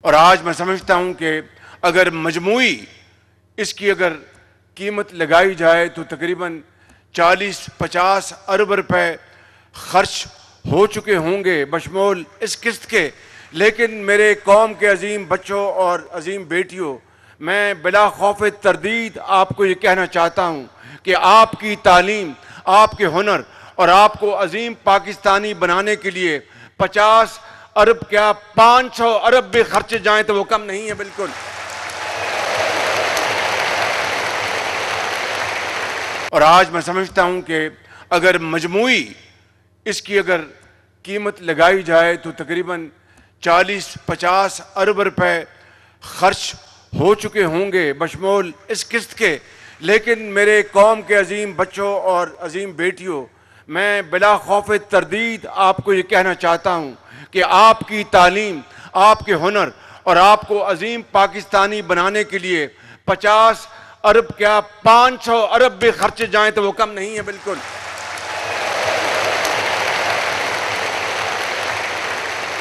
और आज मैं समझता हूं कि अगर मजमूई इसकी अगर कीमत लगाई जाए तो तकरीबन 40-50 अरब रुपए खर्च हो चुके होंगे बशमूल इस किस्त के। लेकिन मेरे कौम के अजीम बच्चों और अजीम बेटियों, मैं बिला खौफ तरदीद आपको ये कहना चाहता हूँ कि आपकी तालीम, आपके हुनर और आपको अजीम पाकिस्तानी बनाने के लिए 50 अरब क्या 500 अरब भी खर्चे जाएं तो वो कम नहीं है बिल्कुल। और आज मैं समझता हूं कि अगर मजमूई इसकी अगर कीमत लगाई जाए तो तकरीबन 40-50 अरब रुपए खर्च हो चुके होंगे बशमूल इस किस्त के। लेकिन मेरे कौम के अजीम बच्चों और अजीम बेटियों, मैं बिला खौफ तरदीद आपको ये कहना चाहता हूँ कि आपकी तालीम, आपके हुनर और आपको अजीम पाकिस्तानी बनाने के लिए 50 अरब क्या 500 अरब भी खर्चे जाएं तो वो कम नहीं है बिल्कुल।